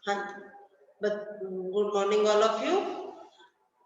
हाँ, good morning all of you.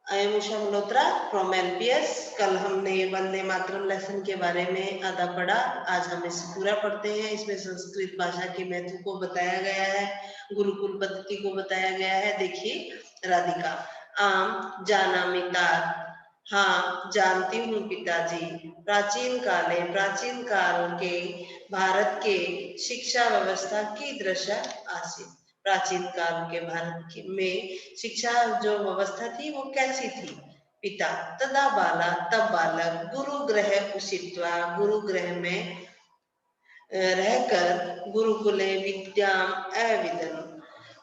I am Usha Malhotra from LPS. कल हमने वंदे मातरम लेसन के बारे में आधा पढ़ा। आज हम इसे पूरा पढ़ते हैं। इसमें संस्कृत भाषा के महत्व को बताया गया है, गुरुकुल पद्धति को बताया गया है। देखिए राधिका, आम जानामिता, हाँ जानती हूँ पिताजी। प्राचीन काल के भारत के शिक्षा व्यवस्था कीदृश आसीत्। प्राचीन काल के भारत में शिक्षा जो व्यवस्था थी वो कैसी थी। पिता, तदा बाला, तब बालक गुरु गृह उषित्वा, गुरु गृह में रहकर गुरुकुले विद्याम अविदन्,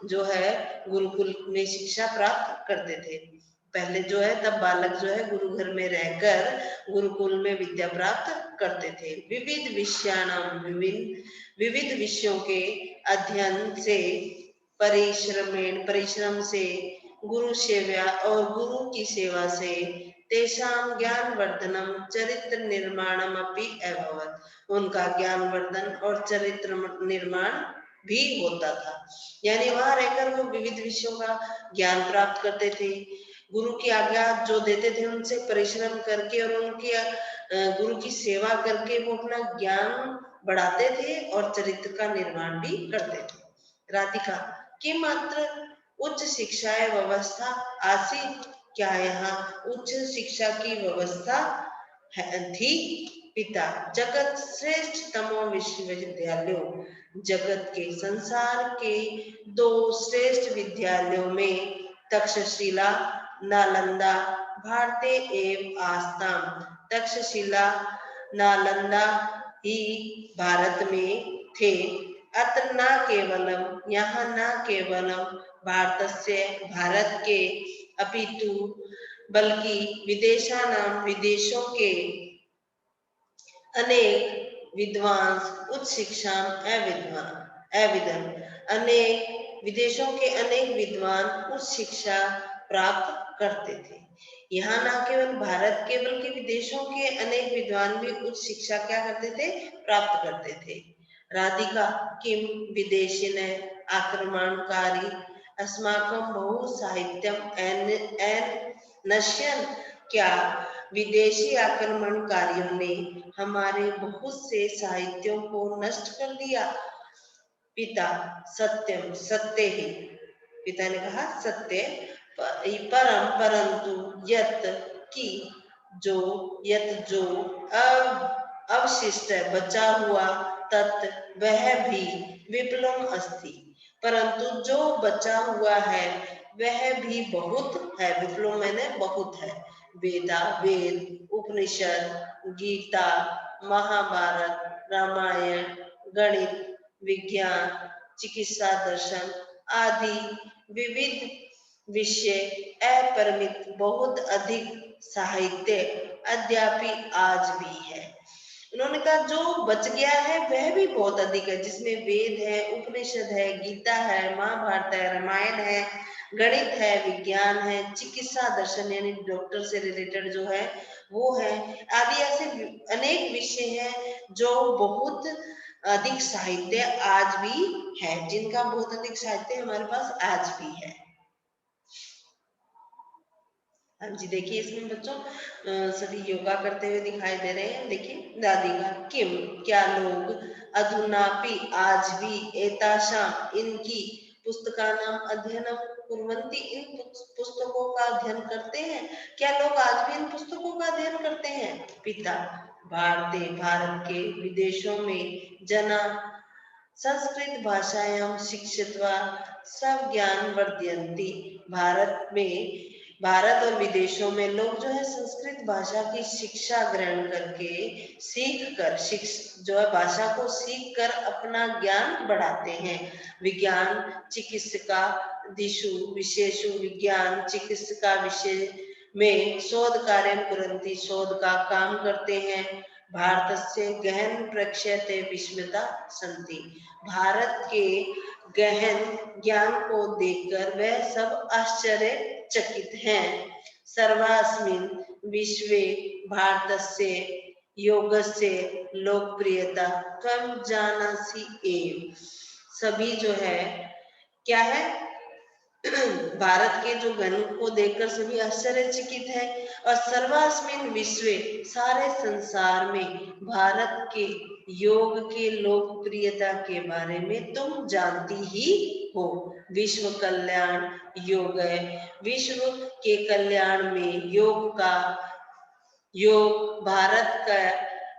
जो है गुरुकुल में शिक्षा प्राप्त करते थे। पहले जो है तब बालक जो है गुरु घर में रहकर गुरुकुल में विद्या प्राप्त करते थे। विविध विषयाणाम, विविध विषयों के अध्ययन से, परिश्रम से, गुरु सेवा और गुरु की सेवा से तेषां ज्ञान वर्धनम चरित्र निर्माणम अपि अभवत्, उनका ज्ञान वर्धन और चरित्र निर्माण भी होता था। यानी वहां रहकर वो विविध विषयों का ज्ञान प्राप्त करते थे। गुरु की आज्ञा जो देते थे उनसे परिश्रम करके और उनकी गुरु की सेवा करके वो अपना ज्ञान बढ़ाते थे और चरित्र का निर्माण भी करते थे। राधिका, कि मात्र उच्च शिक्षा व्यवस्था आसी, क्या यहाँ उच्च शिक्षा की व्यवस्था थी। पिता, जगत श्रेष्ठ तमो विश्वविद्यालयों, जगत के संसार के दो श्रेष्ठ विद्यालयों में तक्षशिला, नालंदा भारते एव आस्ताम। तक्षशिला, नालंदा ही भारत में थे। अत्र न केवलम, यहाँ न केवलम भारत के अपितु बल्कि विदेशानाम, विदेशों के अनेक विद्वांस उच्च शिक्षा अविदन, अनेक विदेशों के अनेक विद्वान उच्च शिक्षा प्राप्त करते थे। यहाँ न केवल भारत के बल्कि विदेशों के अनेक विद्वान भी उच्च शिक्षा क्या करते थे, प्राप्त करते थे। राधिका, किम विदेशिन आक्रमणकारी अस्माकं बहु साहित्यम एन नश्यन, क्या विदेशी आक्रमणकारियों ने हमारे बहुत से साहित्यों को नष्ट कर दिया। पिता, सत्यम, सत्य ही। पिता ने कहा सत्य, परंतु यत की, जो अवशिष्ट बचा हुआ तत् वह भी विपुलम अस्ति, परंतु जो बचा हुआ है वह भी बहुत है। विपुलम मैंने बहुत है। वेद, उपनिषद, गीता, महाभारत, रामायण, गणित, विज्ञान, चिकित्सा, दर्शन आदि विविध विषय अपरिमित बहुत अधिक साहित्य अद्यापि आज भी है। उन्होंने कहा जो बच गया है वह भी बहुत अधिक है, जिसमें वेद है, उपनिषद है, गीता है, महाभारत है, रामायण है, गणित है, विज्ञान है, चिकित्सा दर्शन यानी डॉक्टर से रिलेटेड जो है वो है, आदि ऐसे अनेक विषय हैं जो बहुत अधिक साहित्य आज भी है, जिनका बहुत अधिक साहित्य हमारे पास आज भी है। हाँ जी, देखिए इसमें बच्चों सभी योगा करते हुए दिखाई दे रहे हैं। देखिए राधिका, किम, क्या लोग अधुनापि आज भी एताशाम, इनकी पुस्तकानाम अध्ययनम कुर्वन्ति, इन पुस्तकों का अध्ययन करते हैं। क्या लोग आज भी इन पुस्तकों का अध्ययन करते हैं। पिता, भारत के विदेशों में जना संस्कृत भाषायां शिक्षित्वा सब ज्ञान वर्धयन्ति। भारत और विदेशों में लोग जो है संस्कृत भाषा की शिक्षा ग्रहण करके, जो है भाषा को सीख कर अपना ज्ञान बढ़ाते हैं। विज्ञान चिकित्सा दिशु विशेषु, विज्ञान चिकित्सा विषय में शोध कार्य कुरंती, शोध का काम करते हैं। भारत से गहन प्रक्षयते विस्मिता संति, भारत के गहन ज्ञान को देखकर वह सब आश्चर्यचकित हैं। सर्वास्मिन विश्वे भारतस्य योगस्य लोकप्रियता त्वं जानासि एव, सभी जो है क्या है? भारत के जो घन को देखकर सभी आश्चर्यचकित है। और सर्वास्मिन विश्वे, सारे संसार में भारत के योग के लोकप्रियता के बारे में तुम जानती ही हो। विश्व कल्याण योग है, विश्व के कल्याण में योग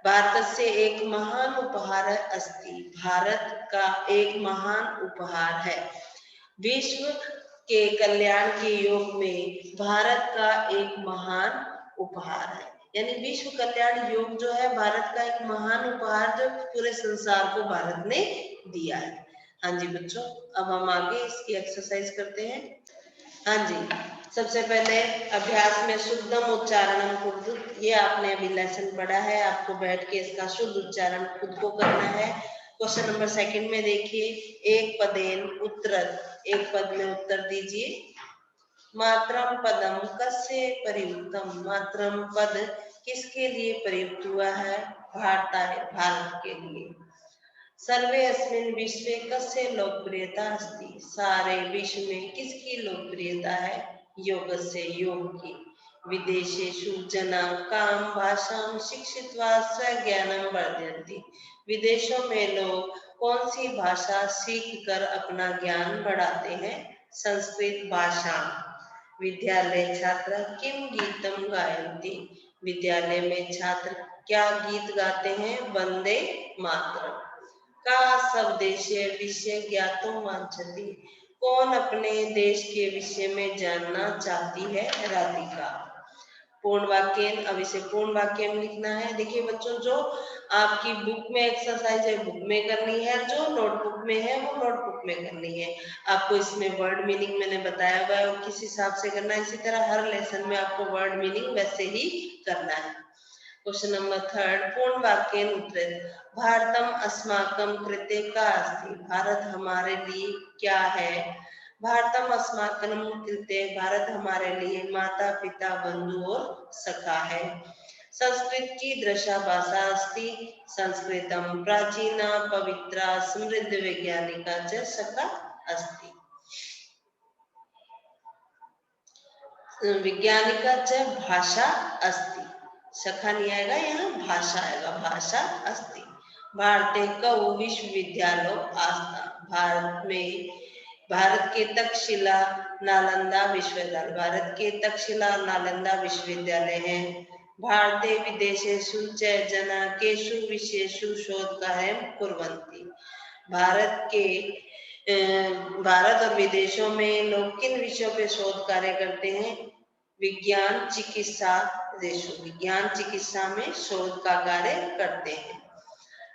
भारत से एक महान उपहार अस्ति, भारत का एक महान उपहार है। विश्व के कल्याण के योग में भारत का एक महान उपहार है, यानी विश्व कल्याण योग जो है भारत का एक महान उपहार जो पूरे संसार को भारत ने दिया है। हाँ जी बच्चों, अब हम आगे इसकी एक्सरसाइज करते हैं। हाँ जी, सबसे पहले अभ्यास में शुद्धम उच्चारणम कुर्दु, ये आपने अभी लेसन पढ़ा है, आपको बैठ के इसका शुद्ध उच्चारण खुद को करना है। क्वेश्चन नंबर सेकंड में देखिए, एक पदेन उत्तर, एक पद में उत्तर दीजिए। मात्रम पदम कस्य प्रयुक्तम, मात्रम पद किसके लिए प्रयुक्त हुआ है? भारत के लिए। सर्वे अस्मिन् विश्वे कस्य लोकप्रियता अस्ति, सारे विश्व में किसकी लोकप्रियता है? योग से, योग की। विदेशेषु जना काम भाषां शिक्षित्वा स्वज्ञानं वर्धयन्ति, विदेशों में लोग कौन सी भाषा सीख कर अपना ज्ञान बढ़ाते हैं? संस्कृत भाषा। विद्यालय छात्र किम गीतम गायन्ति, विद्यालय में छात्र क्या गीत गाते हैं? वंदे मातरम। का सब देशीय विषय ज्ञातुम वांछति, कौन अपने देश के विषय में जानना चाहती है? राधिका। पूर्ण वाक्य, अब इसे पूर्ण वाक्य में लिखना है। देखिए बच्चों, जो आपकी बुक में एक्सरसाइज है बुक में करनी है, जो नोटबुक में है वो नोटबुक में करनी है। आपको इसमें वर्ड मीनिंग मैंने बताया हुआ है और किस हिसाब से करना है, इसी तरह हर लेसन में आपको वर्ड मीनिंग वैसे ही करना है। क्वेश्चन नंबर थर्ड, पूर्ण वाक्य उत्तर, भारतम अस्माकं कृते का अस्ति, भारत हमारे लिए क्या है? भारतम अस्माकं कृते, भारत हमारे लिए माता पिता बंधु और सखा है। संस्कृत की दृशा भाषा अस्ति, संस्कृतम प्राचीना पवित्रा समृद्ध वैज्ञानिका च सखा अस्ति, वैज्ञानिका च भाषा अस्ति, सखा नहीं आएगा, यहाँ भाषा आएगा, भाषा अस्ति। भारते कौ विश्वविद्यालय आस्था, भारत में, भारत के तक्षशिला नालंदा विश्वविद्यालय, भारत के तक्षशिला नालंदा विश्वविद्यालय हैं। भारते विदेशेषु च जना केषु विषयेषु शोधकार्यं कुर्वन्ति, भारत और विदेशों में लोग किन विषयों पे शोध कार्य करते हैं? विज्ञान चिकित्सा देशों, विज्ञान चिकित्सा में शोध का कार्य करते हैं।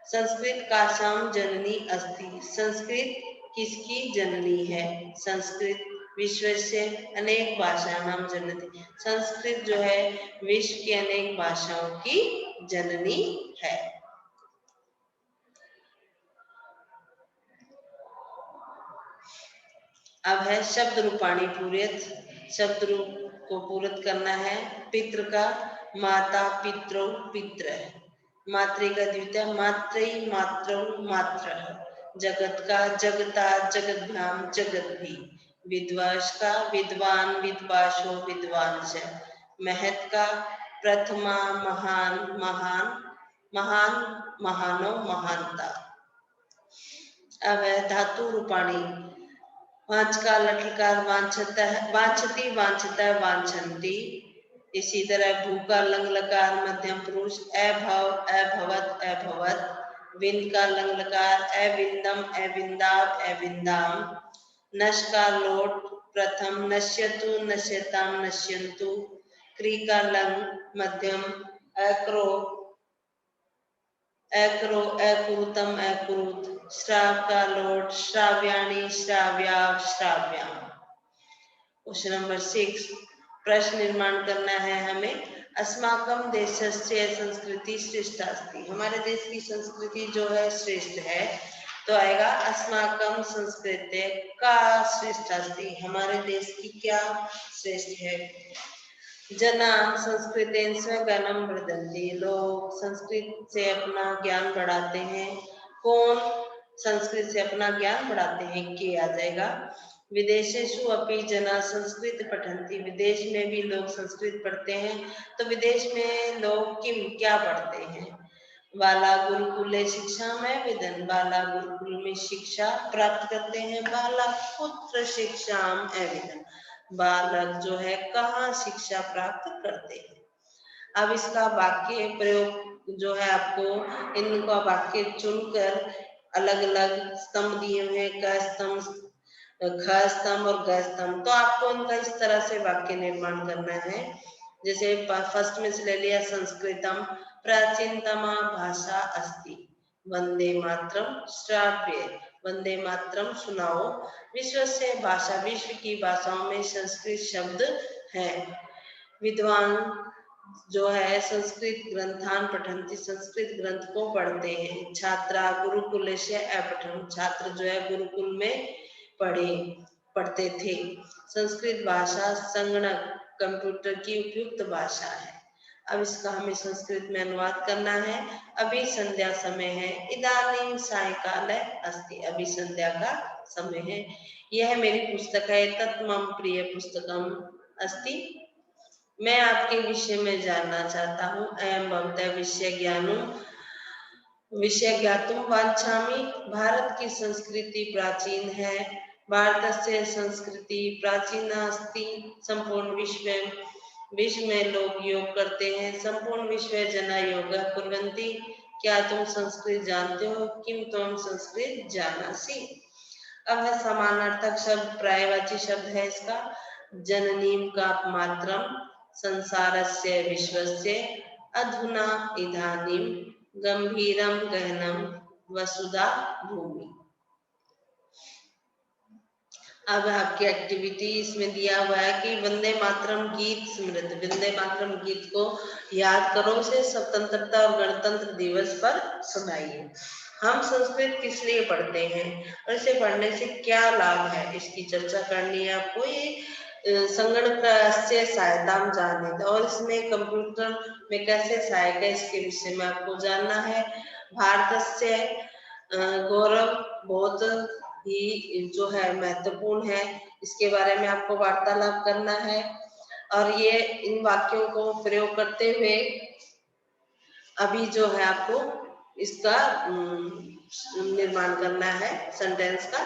संस्कृत काशाम जननी अस्ति, संस्कृत किसकी जननी है? संस्कृत विश्व से अनेक भाषा नाम जननी, संस्कृत जो है विश्व की अनेक भाषाओं की जननी है। अब है शब्द रूपाणी पूर्यत, शब्द रूप को पूरत करना है। पितृ का माता पित्रो पित्र, मातृ का द्वितीय मात्री मात्रो मात्र, जगत का जगता जगद्भ्याम जगत भी, विद्वांस का विद्वान विद्वांसो विद्वांस, महत का प्रथमा महान महान महान महानो महानता। अब है धातु रूपाणी, वांच का लटलकार वांछता है वांछती वांछता वांछन्ति, इसी तरह भू का लंग लकार मध्यम पुरुष अभव अभवत अभवत, विंद का लंग लकार अविंदम अविंदाव अविंदाम, नश का लोट प्रथम नश्यतु नश्यताम नश्यन्तु, क्री का लंग मध्यम अक्रो अक्रो अकुरुतम अकुरुत, श्राव का लोट श्राव्याणी श्राव्याव श्राव्याम। क्वेश्चन नंबर 6, प्रश्न निर्माण करना है हमें। अस्माकं देशस्य संस्कृति श्रेष्ठ अस्ति, हमारे देश की संस्कृति जो है श्रेष्ठ है, तो आएगा अस्माकं संस्कृते का श्रेष्ठ अस्ति, हमारे देश की क्या श्रेष्ठ है? जना संस्कृतेन स्वज्ञानं वर्धन्ते, लोग संस्कृत से अपना ज्ञान बढ़ाते हैं। कौन? संस्कृत से अपना ज्ञान बढ़ाते हैं। के आ जाएगा विदेशेषु अपि जना संस्कृत पठन्ति, विदेश में भी लोग संस्कृत पढ़ते हैं। तो विदेश में लोग क्या पढ़ते हैं? बाला गुरुकुले शिक्षा में विदन, बाला गुरुकुल में शिक्षा प्राप्त करते हैं। बाला पुत्र शिक्षा एविदन, बालक जो है कहाँ शिक्षा प्राप्त करते हैं। अब इसका वाक्य प्रयोग जो है आपको इनका वाक्य चुनकर अलग अलग स्तंभ दिए हुए हैं, क स्तंभ, ख स्तंभ और ग स्तंभ, तो आपको इनका इस तरह से वाक्य निर्माण करना है। जैसे फर्स्ट में से ले लिया, संस्कृतम प्राचीनतमा भाषा अस्ति, वंदे मातरम श्राव्य, वंदे मातरम सुनाओ, विश्व से भाषा, विश्व की भाषाओं में संस्कृत शब्द है। विद्वान जो है संस्कृत ग्रंथान पठन्ति, संस्कृत ग्रंथ को पढ़ते हैं। छात्रा गुरुकुल से अपठन, छात्र जो है गुरुकुल में पढ़ते थे। संस्कृत भाषा संगणक कंप्यूटर की उपयुक्त भाषा है। अब इसका हमें संस्कृत में अनुवाद करना है। अभी संध्या समय है, इदानीं सायंकाल अस्ति, अभी संध्या का समय है। यह मेरी पुस्तक है, तत् मम प्रिय पुस्तकम अस्ति, मैं आपके विषय में जानना चाहता हूँ। अयम भवतः विषय ज्ञातुम वाञ्छामि, भारत की संस्कृति प्राचीन है, भारतस्य संस्कृति प्राचीना अस्ति, संपूर्ण विश्व में लोग योग करते हैं। संपूर्ण विश्व जना योगा कुर्वन्ति, क्या तुम संस्कृत जानते हो? किम तुम संस्कृत जानासि। अब है समानार्थक शब्द, पर्यायवाची शब्द है इसका। जननीम का मात्रम, संसारस्य विश्वस्य, अधुना इदानीं, गंभीरम गहनम, वसुधा भूमि। अब आपकी एक्टिविटी इसमें दिया हुआ है कि वंदे मातरम गीत स्मृत, वंदे मातरम गीत को याद करो, उसे स्वतंत्रता और गणतंत्र दिवस पर सुनाइए। हम संस्कृत किस लिए पढ़ते हैं और इसे पढ़ने से क्या लाभ है, इसकी चर्चा करनी है आपको। ये संगणक से सहायता जाने और इसमें कंप्यूटर में कैसे सहायक है, इसके विषय में आपको जानना है। भारत से गौरव बहुत ही जो है महत्वपूर्ण है, इसके बारे में आपको वार्तालाप करना है। और ये इन वाक्यों को प्रयोग करते हुए अभी जो है आपको इसका निर्माण करना है सेंटेंस का।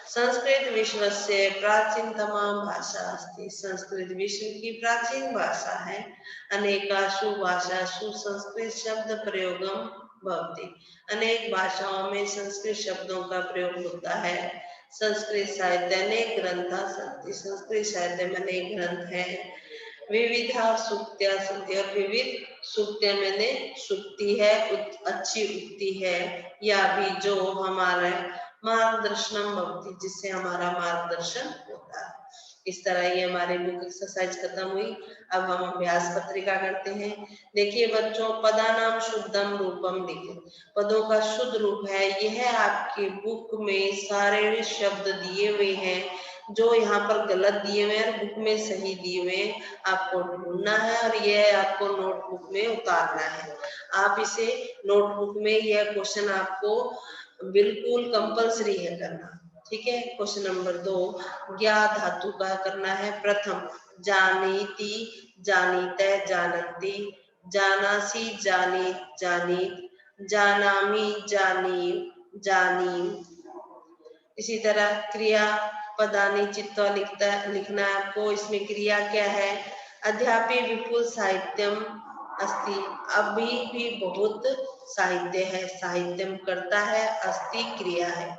संस्कृत विश्व से प्राचीनतमा भाषा अस्ति, संस्कृत विश्व की प्राचीन भाषा है। अनेकासु भाषासु संस्कृत शब्द प्रयोगम भवति, अनेक भाषाओं में संस्कृत शब्दों का प्रयोग होता है। संस्कृत साहित्य अनेक ग्रंथ सन्ति, संस्कृत साहित्य में अनेक ग्रंथ हैं। विविधा सूक्त्या सन्ति, और विविध सूक्त्या मैंने सुक्ति है, अच्छी उक्ति है, या भी जो हमारा मार्गदर्शन भवति, जिससे हमारा मार्गदर्शन होता है। इस तरह ये हमारी बुक एक्सरसाइज खत्म हुई। अब हम अभ्यास पत्रिका करते हैं। देखिए बच्चों, पदानाम शुद्धम रूपम लिखे, पदों का शुद्ध रूप है। यह आपकी बुक में सारे शब्द दिए हुए हैं, जो यहाँ पर गलत दिए हुए हैं बुक में सही दिए हुए हैं, आपको ढूंढना है और यह आपको नोटबुक में उतारना है। आप इसे नोटबुक में यह क्वेश्चन आपको बिल्कुल कंपल्सरी है करना, ठीक है। क्वेश्चन नंबर 2, ज्ञा धातु का करना है। प्रथम, जानीति जानीते जानन्ति, जानासि जानी जानी, जानामि जानी जानी। इसी तरह क्रिया पदानी चित्वा लिखना है आपको। इसमें क्रिया क्या है? अध्यापी विपुल साहित्यम अस्ति, अभी भी बहुत साहित्य है, साहित्यम करता है, अस्ति क्रिया है।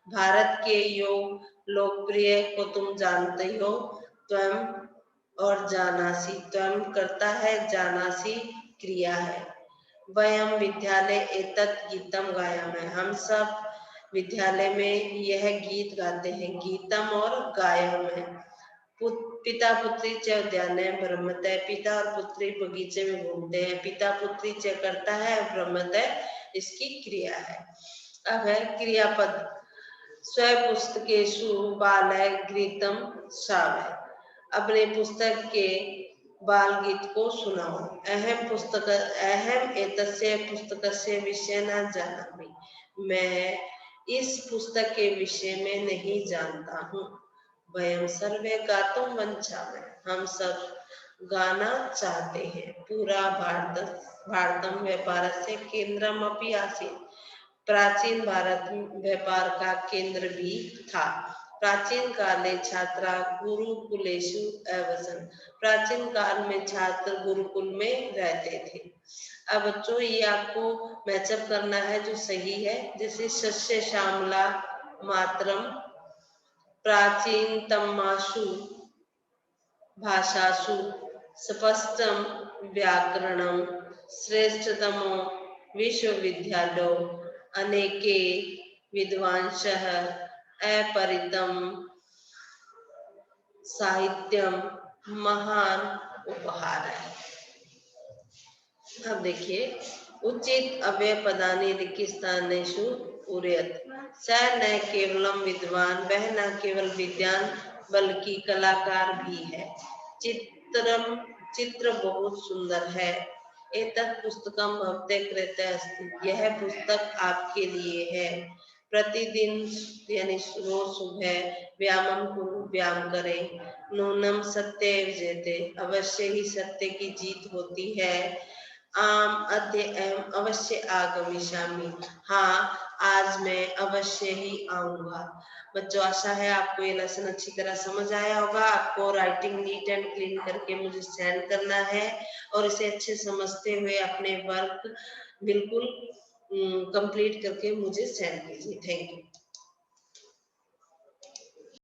भारत के योग लोकप्रिय को तुम जानते हो, त्वम और जानासी, त्वम करता है, जानासी क्रिया है। वयम विद्यालय एतत् गीतम गायामहे, हम सब विद्यालय में यह गीत गाते हैं। गीतम और गायम है। पिता पुत्री च उद्याने भ्रमते, पिता और पुत्री बगीचे में घूमते हैं। पिता पुत्री च करता है, भ्रमते इसकी क्रिया है। अब है क्रियापद, स्व पुस्तकेषु बालय गीतम श्रावय, अपने पुस्तक के बाल गीत को सुनाओ। अहम एतस्य पुस्तकस्य विषय न जानामि, मैं इस पुस्तक के विषय में नहीं जानता हूँ। वयम सर्वे गातुम वंचामहे, हम सब गाना चाहते हैं। पूरा भारतम व्यापारस्य केंद्रमपि आसीत्, प्राचीन भारत व्यापार का केंद्र भी था। प्राचीन काले छात्रा गुरुकुलेषु अवसन्, प्राचीन काल में छात्र गुरुकुल में रहते थे। अब बच्चों ये आपको मैचअप करना है जो सही है। जैसे सस्य श्यामला मातरम, प्राचीनतमासु भाषासु स्पष्टम व्याकरणम, श्रेष्ठतमो विश्वविद्यालयो, अनेके विद्वांसः, अपरितम साहित्यम, महान उपहार है। अब देखिए, उचित अव्ययपदानि लिखितस्थानेषु उरेयत, स न केवलम विद्वान, वह न केवल विद्वान बल्कि कलाकार भी है। चित्रम, चित्र बहुत सुंदर है। एतत् पुस्तकम भवते कृते अस्ति, यह पुस्तक आपके लिए है। प्रतिदिन यानी रोज सुबह व्यायाम कुरु, व्यायाम करें। नूनम सत्य विजयते, अवश्य ही सत्य की जीत होती है। आम अद्य एवं अवश्य आगमिष्यामि, हाँ आज मैं अवश्य ही आऊंगा। बच्चों आशा है आपको ये लेसन अच्छी तरह समझ आया होगा। आपको राइटिंग नीट एंड क्लीन करके मुझे सेंड करना है और इसे अच्छे समझते हुए अपने वर्क बिल्कुल कंप्लीट करके मुझे सेंड कीजिए। Thank you.